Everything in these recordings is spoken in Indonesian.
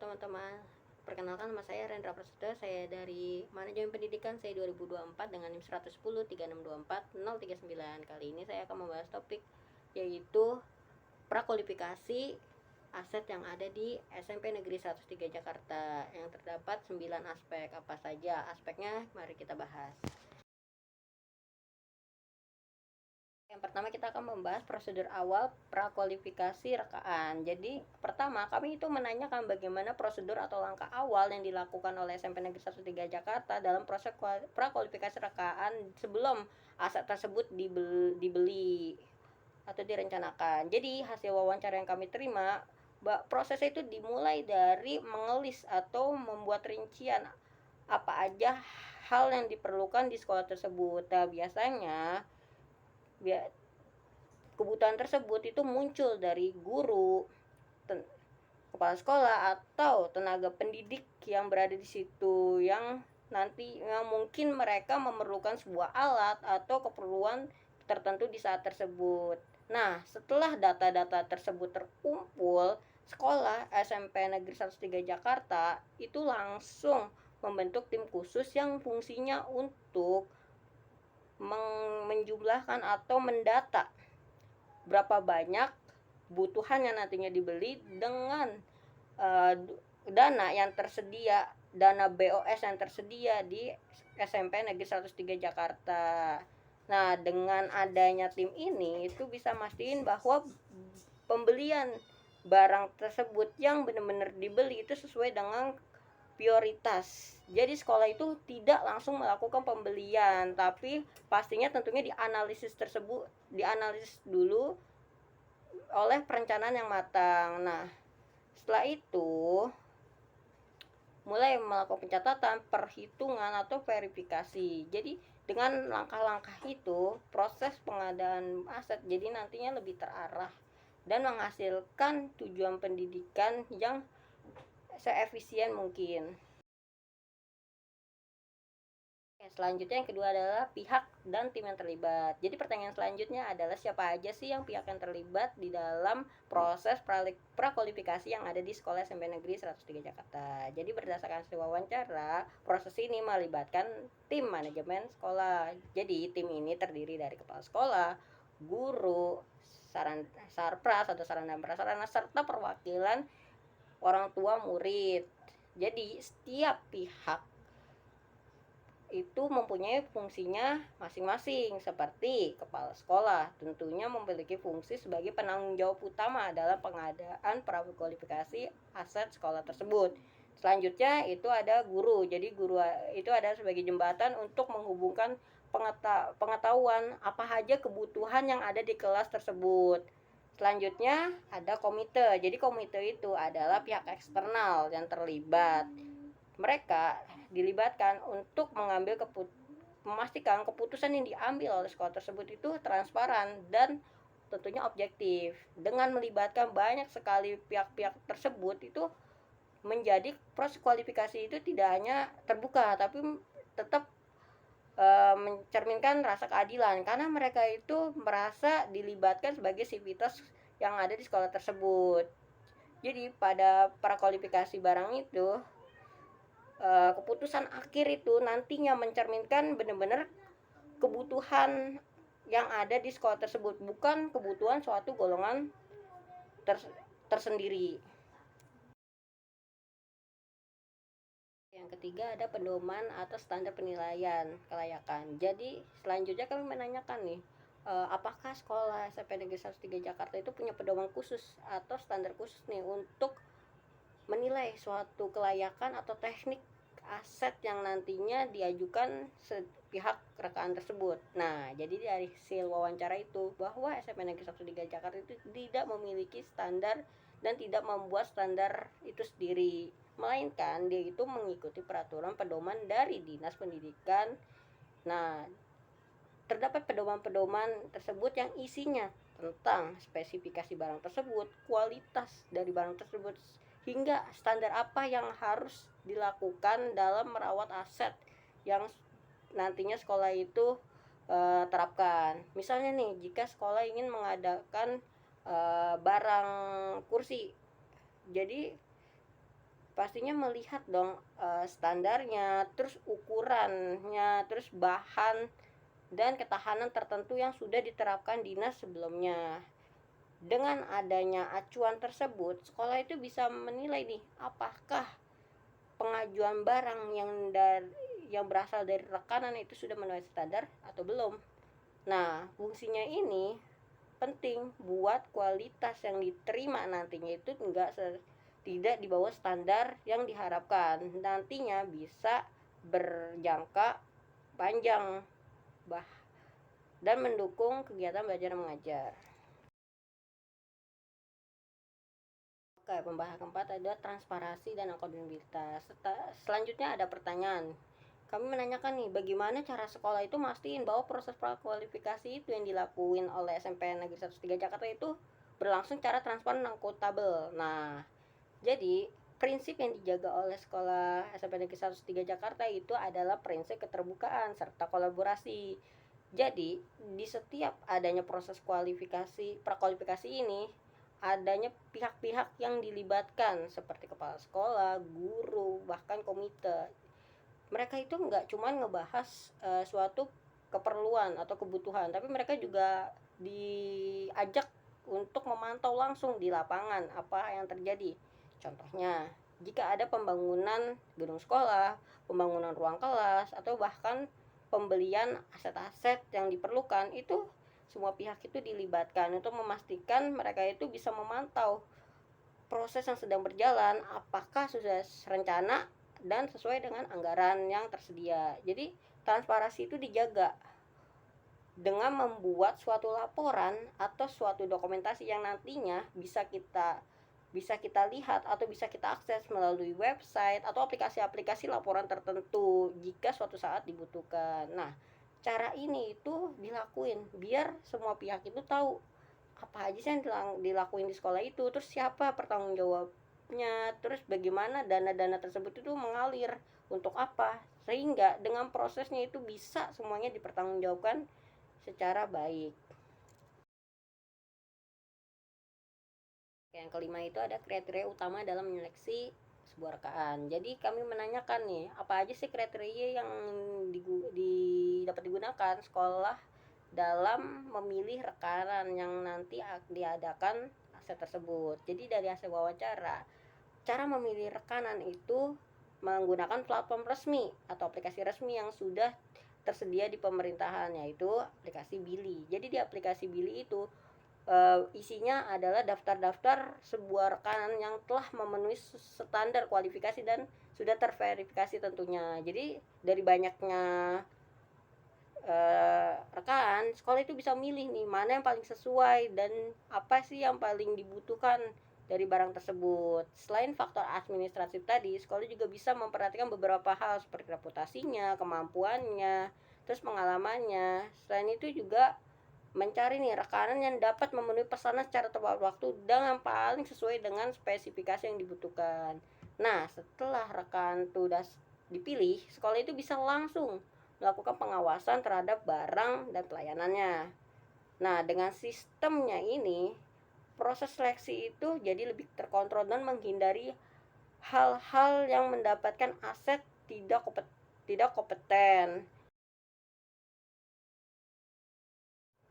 teman-teman. Perkenalkan, nama saya Rendra Prasetyo. Saya dari Manajemen Pendidikan. Saya 2024 dengan NIM 110 3624 039. Kali ini saya akan membahas topik yaitu prakualifikasi aset yang ada di SMP Negeri 103 Jakarta, yang terdapat 9 aspek. Apa saja aspeknya? Mari kita bahas. Yang pertama, kita akan membahas prosedur awal prakualifikasi rekaan. Jadi pertama, kami itu menanyakan bagaimana prosedur atau langkah awal yang dilakukan oleh SMP Negeri 103 Jakarta dalam proses prakualifikasi rekaan sebelum aset tersebut dibeli atau direncanakan. Jadi hasil wawancara yang kami terima, proses itu dimulai dari mengelis atau membuat rincian apa aja hal yang diperlukan di sekolah tersebut. Nah, biasanya kebutuhan tersebut itu muncul dari guru, kepala sekolah, atau tenaga pendidik yang berada di situ, yang mungkin mereka memerlukan sebuah alat atau keperluan tertentu di saat tersebut. Nah, setelah data-data tersebut terkumpul, sekolah SMP Negeri 103 Jakarta itu langsung membentuk tim khusus yang fungsinya untuk menjumlahkan atau mendata berapa banyak kebutuhan yang nantinya dibeli dengan dana yang tersedia, dana BOS yang tersedia di SMP Negeri 103 Jakarta. Nah, dengan adanya tim ini itu bisa mastiin bahwa pembelian barang tersebut yang benar-benar dibeli itu sesuai dengan prioritas. Jadi sekolah itu tidak langsung melakukan pembelian, tapi pastinya tentunya dianalisis dulu oleh perencanaan yang matang. Nah, setelah itu mulai melakukan pencatatan, perhitungan atau verifikasi. Jadi dengan langkah-langkah itu, proses pengadaan aset jadi nantinya lebih terarah dan menghasilkan tujuan pendidikan yang seefisien mungkin. Selanjutnya yang kedua adalah pihak dan tim yang terlibat. Jadi pertanyaan selanjutnya adalah siapa aja sih yang pihak yang terlibat di dalam proses prakualifikasi yang ada di Sekolah SMP Negeri 103 Jakarta. Jadi berdasarkan hasil wawancara, proses ini melibatkan tim manajemen sekolah. Jadi tim ini terdiri dari kepala sekolah, guru, sarpras atau sarana dan prasarana, serta perwakilan orang tua murid. Jadi setiap pihak itu mempunyai fungsinya masing-masing. Seperti kepala sekolah tentunya memiliki fungsi sebagai penanggung jawab utama dalam pengadaan prakualifikasi aset sekolah tersebut. Selanjutnya itu ada guru. Jadi guru itu ada sebagai jembatan untuk menghubungkan pengetahuan apa saja kebutuhan yang ada di kelas tersebut. Selanjutnya ada komite. Jadi komite itu adalah pihak eksternal yang terlibat. Mereka dilibatkan untuk memastikan keputusan yang diambil oleh sekolah tersebut itu transparan dan tentunya objektif. Dengan melibatkan banyak sekali pihak-pihak tersebut, itu menjadi proses kualifikasi itu tidak hanya terbuka tapi tetap mencerminkan rasa keadilan, karena mereka itu merasa dilibatkan sebagai sivitas yang ada di sekolah tersebut. Jadi pada prakualifikasi barang itu, keputusan akhir itu nantinya mencerminkan benar-benar kebutuhan yang ada di sekolah tersebut, bukan kebutuhan suatu golongan tersendiri. Yang ketiga ada pedoman atau standar penilaian kelayakan. Jadi selanjutnya kami menanyakan nih, apakah sekolah SMP Negeri 103 Jakarta itu punya pedoman khusus atau standar khusus nih untuk menilai suatu kelayakan atau teknik aset yang nantinya diajukan pihak rekaan tersebut. Nah, jadi dari hasil wawancara itu bahwa SMP Negeri 103 Jakarta itu tidak memiliki standar dan tidak membuat standar itu sendiri, melainkan dia itu mengikuti peraturan pedoman dari Dinas Pendidikan. Nah, terdapat pedoman-pedoman tersebut yang isinya tentang spesifikasi barang tersebut, kualitas dari barang tersebut, hingga standar apa yang harus dilakukan dalam merawat aset yang nantinya sekolah itu terapkan. Misalnya nih, jika sekolah ingin mengadakan barang kursi, jadi pastinya melihat dong, standarnya, terus ukurannya, terus bahan dan ketahanan tertentu yang sudah diterapkan dinas sebelumnya. Dengan adanya acuan tersebut, sekolah itu bisa menilai nih, apakah pengajuan barang yang berasal dari rekanan itu sudah memenuhi standar atau belum. Nah, fungsinya ini penting buat kualitas yang diterima nantinya itu tidak di bawah standar yang diharapkan. Nantinya bisa berjangka panjang bah dan mendukung kegiatan belajar mengajar. Oke, pembahasan keempat ada transparansi dan akuntabilitas. Selanjutnya ada pertanyaan. Kami menanyakan nih, bagaimana cara sekolah itu mastiin bahwa proses prakualifikasi itu yang dilakuin oleh SMPN Negeri 103 Jakarta itu berlangsung secara transparan dan akuntabel. Nah, jadi prinsip yang dijaga oleh sekolah SMPN Negeri 103 Jakarta itu adalah prinsip keterbukaan serta kolaborasi. Jadi, di setiap adanya proses prakualifikasi ini, adanya pihak-pihak yang dilibatkan seperti kepala sekolah, guru, bahkan komite. Mereka itu nggak cuma ngebahas suatu keperluan atau kebutuhan, tapi mereka juga diajak untuk memantau langsung di lapangan apa yang terjadi. Contohnya, jika ada pembangunan gedung sekolah, pembangunan ruang kelas, atau bahkan pembelian aset-aset yang diperlukan, itu semua pihak itu dilibatkan untuk memastikan mereka itu bisa memantau proses yang sedang berjalan, apakah sudah rencana dan sesuai dengan anggaran yang tersedia. Jadi transparansi itu dijaga dengan membuat suatu laporan atau suatu dokumentasi yang nantinya bisa kita lihat atau bisa kita akses melalui website atau aplikasi-aplikasi laporan tertentu jika suatu saat dibutuhkan. Nah, cara ini itu dilakuin biar semua pihak itu tahu apa aja sih yang dilakuin di sekolah itu, terus siapa pertanggung jawabnya, terus bagaimana dana-dana tersebut itu mengalir untuk apa, sehingga dengan prosesnya itu bisa semuanya dipertanggungjawabkan secara baik. Yang kelima itu ada kriteria utama dalam menyeleksi sebuah rekaan. Jadi kami menanyakan nih, apa aja sih kriteria yang dapat digunakan sekolah dalam memilih rekanan yang nanti diadakan aset tersebut. Jadi dari hasil wawancara, cara memilih rekanan itu menggunakan platform resmi atau aplikasi resmi yang sudah tersedia di pemerintahan, yaitu aplikasi Billy. Jadi di aplikasi Billy itu isinya adalah daftar-daftar sebuah rekanan yang telah memenuhi standar kualifikasi dan sudah terverifikasi tentunya. Jadi dari banyaknya rekan sekolah itu bisa milih nih mana yang paling sesuai dan apa sih yang paling dibutuhkan dari barang tersebut. Selain faktor administratif tadi, sekolah juga bisa memperhatikan beberapa hal seperti reputasinya, kemampuannya, terus pengalamannya. Selain itu juga mencari nih rekanan yang dapat memenuhi pesanan secara tepat waktu dan yang paling sesuai dengan spesifikasi yang dibutuhkan. Nah, setelah rekan itu sudah dipilih, sekolah itu bisa langsung melakukan pengawasan terhadap barang dan pelayanannya. Nah, dengan sistemnya ini, proses seleksi itu jadi lebih terkontrol dan menghindari hal-hal yang mendapatkan aset tidak kompeten.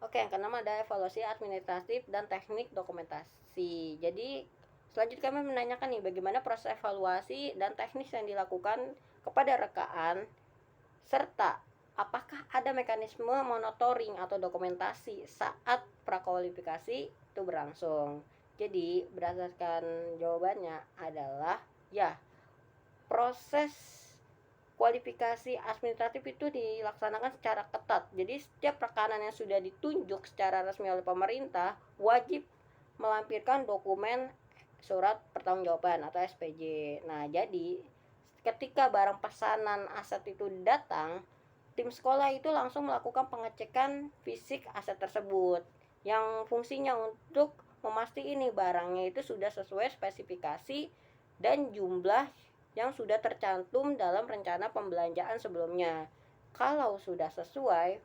Oke, yang keenam ada evaluasi administratif dan teknik dokumentasi. Jadi, selanjutnya kami menanyakan nih bagaimana proses evaluasi dan teknis yang dilakukan kepada rekaan serta apakah ada mekanisme monitoring atau dokumentasi saat prakualifikasi itu berlangsung. Jadi, berdasarkan jawabannya adalah ya, proses kualifikasi administratif itu dilaksanakan secara ketat. Jadi setiap rekanan yang sudah ditunjuk secara resmi oleh pemerintah wajib melampirkan dokumen surat pertanggungjawaban atau SPJ. Nah, jadi ketika barang pesanan aset itu datang, tim sekolah itu langsung melakukan pengecekan fisik aset tersebut yang fungsinya untuk memastikan ini barangnya itu sudah sesuai spesifikasi dan jumlah yang sudah tercantum dalam rencana pembelanjaan sebelumnya. Kalau sudah sesuai,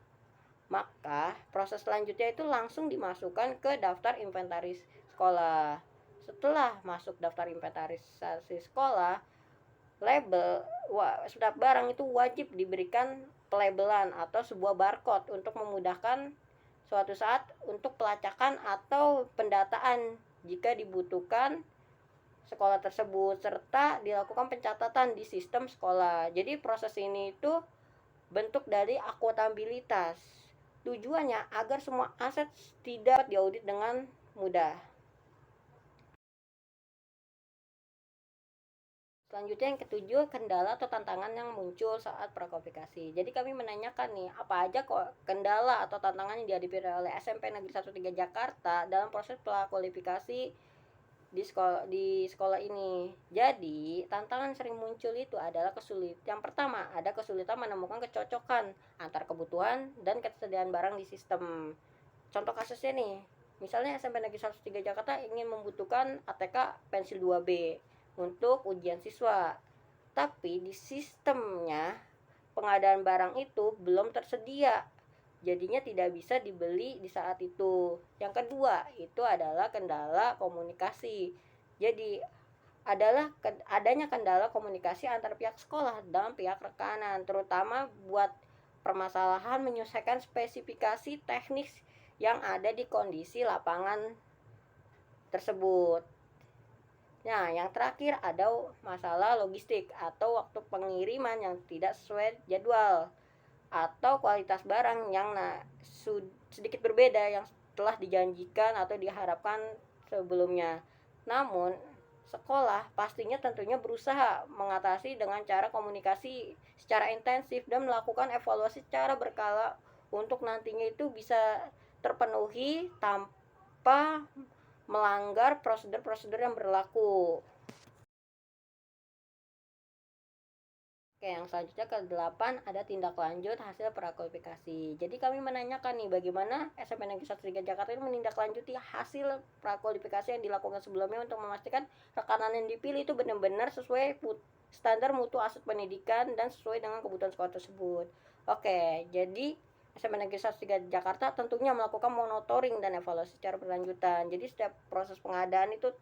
maka proses selanjutnya itu langsung dimasukkan ke daftar inventaris sekolah. Setelah masuk daftar inventarisasi sekolah, setiap barang itu wajib diberikan pelabelan atau sebuah barcode untuk memudahkan suatu saat untuk pelacakan atau pendataan jika dibutuhkan sekolah tersebut, serta dilakukan pencatatan di sistem sekolah. Jadi proses ini itu bentuk dari akuntabilitas. Tujuannya agar semua aset tidak diaudit dengan mudah. Selanjutnya yang ketujuh, kendala atau tantangan yang muncul saat prakualifikasi. Jadi kami menanyakan nih, apa aja kok kendala atau tantangan yang dihadapi oleh SMP Negeri 13 Jakarta dalam proses prakualifikasi di sekolah ini. Jadi, tantangan sering muncul itu adalah kesulitan. Yang pertama, ada kesulitan menemukan kecocokan antar kebutuhan dan ketersediaan barang di sistem. Contoh kasusnya nih, misalnya SMP Negeri 103 Jakarta ingin membutuhkan ATK pensil 2B untuk ujian siswa. Tapi di sistemnya pengadaan barang itu belum tersedia. Jadinya tidak bisa dibeli di saat itu. Yang kedua, itu adalah kendala komunikasi. Jadi adalah adanya kendala komunikasi antar pihak sekolah dan pihak rekanan, terutama buat permasalahan menyelesaikan spesifikasi teknis yang ada di kondisi lapangan tersebut. Nah, yang terakhir ada masalah logistik atau waktu pengiriman yang tidak sesuai jadwal atau kualitas barang yang sedikit berbeda yang telah dijanjikan atau diharapkan sebelumnya. Namun, sekolah pastinya tentunya berusaha mengatasi dengan cara komunikasi secara intensif dan melakukan evaluasi secara berkala untuk nantinya itu bisa terpenuhi tanpa melanggar prosedur-prosedur yang berlaku. Oke, yang selanjutnya ke-8 ada tindak lanjut hasil prakualifikasi. Jadi kami menanyakan nih, bagaimana SMP Negeri 103 Jakarta ini menindaklanjuti hasil prakualifikasi yang dilakukan sebelumnya untuk memastikan rekanan yang dipilih itu benar-benar sesuai standar mutu aset pendidikan dan sesuai dengan kebutuhan sekolah tersebut. Oke, jadi SMP Negeri 103 Jakarta tentunya melakukan monitoring dan evaluasi secara berlanjutan. Jadi setiap proses pengadaan itu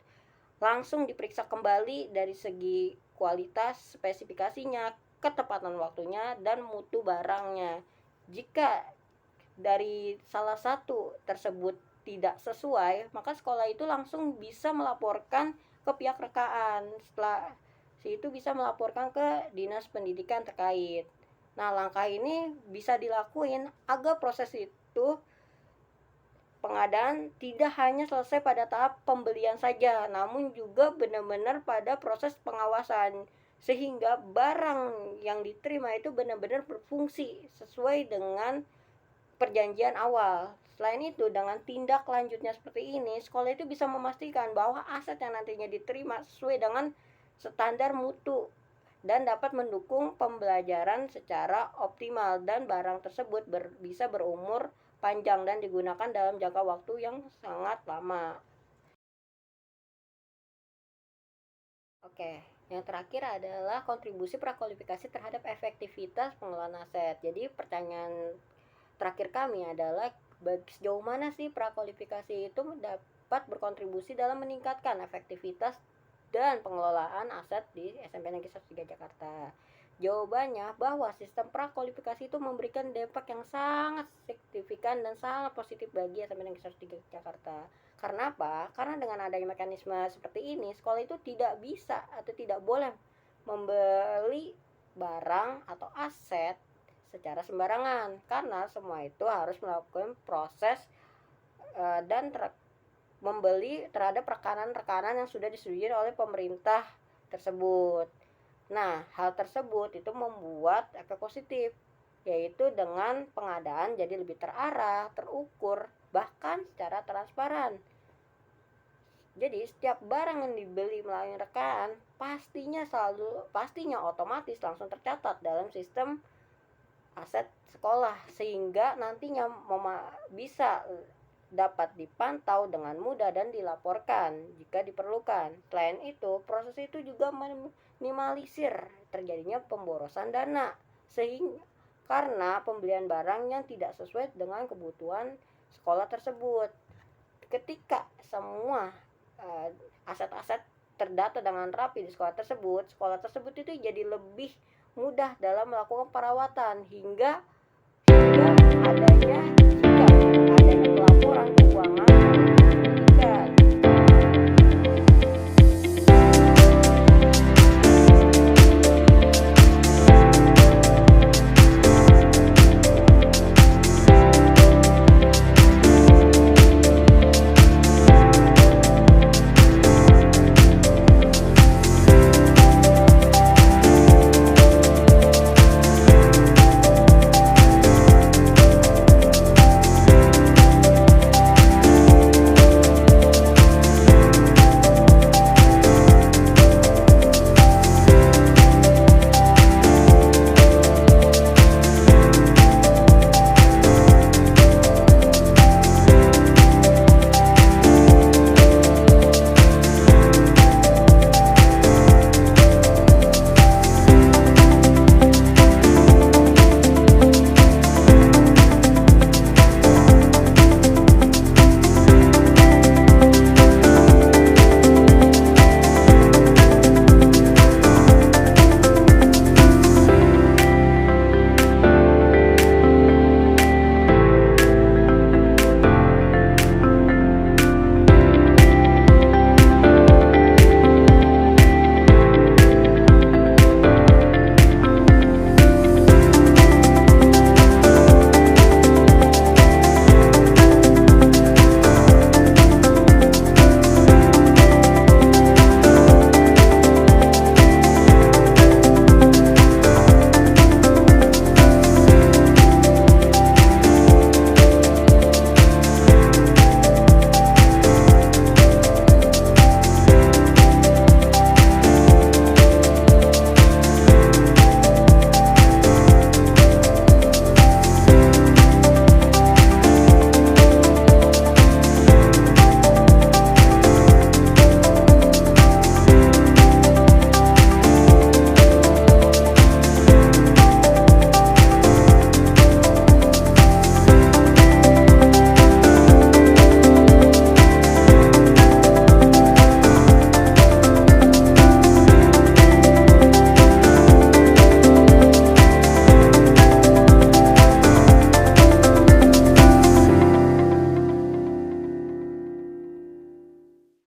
langsung diperiksa kembali dari segi kualitas, spesifikasinya, ketepatan waktunya, dan mutu barangnya. Jika dari salah satu tersebut tidak sesuai, maka sekolah itu langsung bisa melaporkan ke pihak rekaan. Setelah itu bisa melaporkan ke dinas pendidikan terkait. Nah, langkah ini bisa dilakuin agar proses itu pengadaan tidak hanya selesai pada tahap pembelian saja, namun juga benar-benar pada proses pengawasan, sehingga barang yang diterima itu benar-benar berfungsi sesuai dengan perjanjian awal. Selain itu, dengan tindak lanjutnya seperti ini, sekolah itu bisa memastikan bahwa aset yang nantinya diterima sesuai dengan standar mutu dan dapat mendukung pembelajaran secara optimal, dan barang tersebut bisa berumur panjang dan digunakan dalam jangka waktu yang sangat lama. Oke, yang terakhir adalah kontribusi prakualifikasi terhadap efektivitas pengelolaan aset. Jadi pertanyaan terakhir kami adalah, sejauh mana sih prakualifikasi itu dapat berkontribusi dalam meningkatkan efektivitas dan pengelolaan aset di SMP Negeri 103 Jakarta? Jawabannya bahwa sistem prakualifikasi itu memberikan dampak yang sangat signifikan dan sangat positif bagi SMP Negeri 103 Jakarta. Karena apa? Karena dengan adanya mekanisme seperti ini, sekolah itu tidak bisa atau tidak boleh membeli barang atau aset secara sembarangan, karena semua itu harus melakukan proses dan membeli terhadap rekanan-rekanan yang sudah disetujui oleh pemerintah tersebut. Nah, hal tersebut itu membuat efek positif, yaitu dengan pengadaan jadi lebih terarah, terukur, bahkan secara transparan. Jadi setiap barang yang dibeli melalui rekaan pastinya otomatis langsung tercatat dalam sistem aset sekolah, sehingga nantinya bisa dapat dipantau dengan mudah dan dilaporkan jika diperlukan. Selain itu, proses itu juga minimalisir terjadinya pemborosan dana, sehingga karena pembelian barang yang tidak sesuai dengan kebutuhan sekolah tersebut. Ketika semua aset-aset terdata dengan rapi di sekolah tersebut itu jadi lebih mudah dalam melakukan perawatan hingga adanya